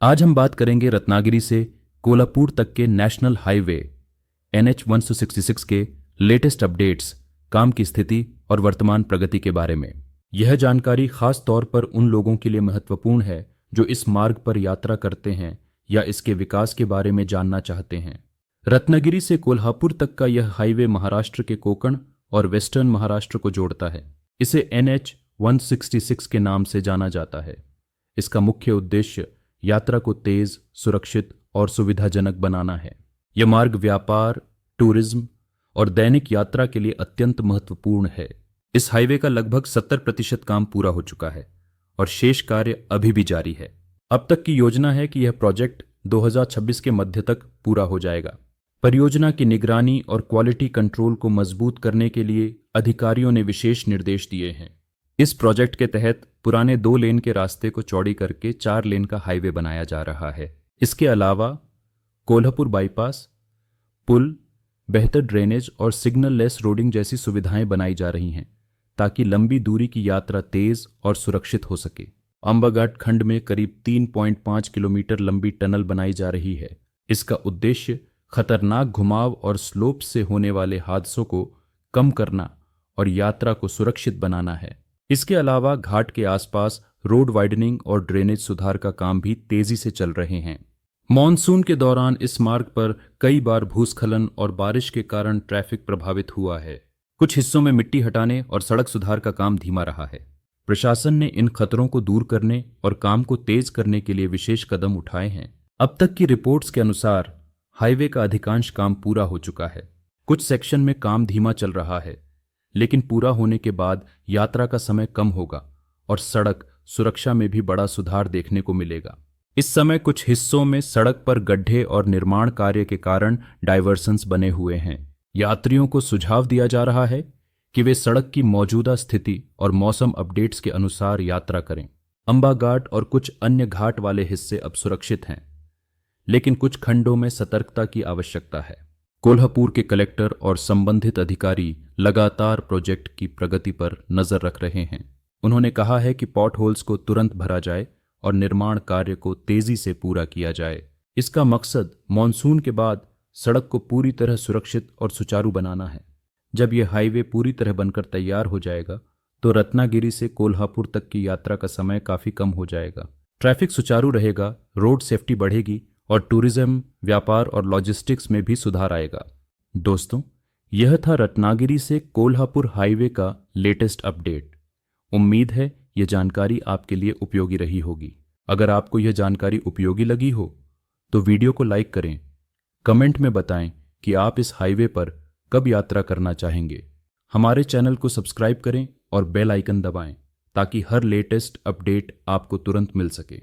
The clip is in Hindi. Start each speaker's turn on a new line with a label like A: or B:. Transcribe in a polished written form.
A: आज हम बात करेंगे रत्नागिरी से कोल्हापुर तक के नेशनल हाईवे NH 166 के लेटेस्ट अपडेट्स, काम की स्थिति और वर्तमान प्रगति के बारे में। यह जानकारी खास तौर पर उन लोगों के लिए महत्वपूर्ण है जो इस मार्ग पर यात्रा करते हैं या इसके विकास के बारे में जानना चाहते हैं। रत्नागिरी से कोल्हापुर तक का यह हाईवे महाराष्ट्र के कोंकण और वेस्टर्न महाराष्ट्र को जोड़ता है। इसे NH 166 के नाम से जाना जाता है। इसका मुख्य उद्देश्य यात्रा को तेज, सुरक्षित और सुविधाजनक बनाना है। यह मार्ग व्यापार, टूरिज्म और दैनिक यात्रा के लिए अत्यंत महत्वपूर्ण है। इस हाईवे का लगभग 70% काम पूरा हो चुका है और शेष कार्य अभी भी जारी है। अब तक की योजना है कि यह प्रोजेक्ट 2026 के मध्य तक पूरा हो जाएगा। परियोजना की निगरानी और क्वालिटी कंट्रोल को मजबूत करने के लिए अधिकारियों ने विशेष निर्देश दिए हैं। इस प्रोजेक्ट के तहत पुराने 2 लेन के रास्ते को चौड़ी करके 4 लेन का हाईवे बनाया जा रहा है। इसके अलावा कोल्हापुर बाईपास, पुल, बेहतर ड्रेनेज और सिग्नल लेस रोडिंग जैसी सुविधाएं बनाई जा रही हैं ताकि लंबी दूरी की यात्रा तेज और सुरक्षित हो सके। अंबाघाट खंड में करीब 3.5 किलोमीटर लंबी टनल बनाई जा रही है। इसका उद्देश्य खतरनाक घुमाव और स्लोप से होने वाले हादसों को कम करना और यात्रा को सुरक्षित बनाना है। इसके अलावा घाट के आसपास रोड वाइडनिंग और ड्रेनेज सुधार का काम भी तेजी से चल रहे हैं। मॉनसून के दौरान इस मार्ग पर कई बार भूस्खलन और बारिश के कारण ट्रैफिक प्रभावित हुआ है। कुछ हिस्सों में मिट्टी हटाने और सड़क सुधार का काम धीमा रहा है। प्रशासन ने इन खतरों को दूर करने और काम को तेज करने के लिए विशेष कदम उठाए हैं। अब तक की रिपोर्ट्स के अनुसार हाईवे का अधिकांश काम पूरा हो चुका है। कुछ सेक्शन में काम धीमा चल रहा है, लेकिन पूरा होने के बाद यात्रा का समय कम होगा और सड़क सुरक्षा में भी बड़ा सुधार देखने को मिलेगा। इस समय कुछ हिस्सों में सड़क पर गड्ढे और निर्माण कार्य के कारण डायवर्सन्स बने हुए हैं। यात्रियों को सुझाव दिया जा रहा है कि वे सड़क की मौजूदा स्थिति और मौसम अपडेट्स के अनुसार यात्रा करें। अंबाघाट और कुछ अन्य घाट वाले हिस्से अब सुरक्षित हैं, लेकिन कुछ खंडों में सतर्कता की आवश्यकता है। कोल्हापुर के कलेक्टर और संबंधित अधिकारी लगातार प्रोजेक्ट की प्रगति पर नजर रख रहे हैं। उन्होंने कहा है कि पॉट होल्स को तुरंत भरा जाए और निर्माण कार्य को तेजी से पूरा किया जाए। इसका मकसद मॉनसून के बाद सड़क को पूरी तरह सुरक्षित और सुचारू बनाना है। जब यह हाईवे पूरी तरह बनकर तैयार हो जाएगा तो रत्नागिरी से कोल्हापुर तक की यात्रा का समय काफी कम हो जाएगा। ट्रैफिक सुचारू रहेगा, रोड सेफ्टी बढ़ेगी और टूरिज्म, व्यापार और लॉजिस्टिक्स में भी सुधार आएगा। दोस्तों, यह था रत्नागिरी से कोल्हापुर हाईवे का लेटेस्ट अपडेट। उम्मीद है यह जानकारी आपके लिए उपयोगी रही होगी। अगर आपको यह जानकारी उपयोगी लगी हो तो वीडियो को लाइक करें, कमेंट में बताएं कि आप इस हाईवे पर कब यात्रा करना चाहेंगे। हमारे चैनल को सब्सक्राइब करें और बेल आइकन दबाएं ताकि हर लेटेस्ट अपडेट आपको तुरंत मिल सके।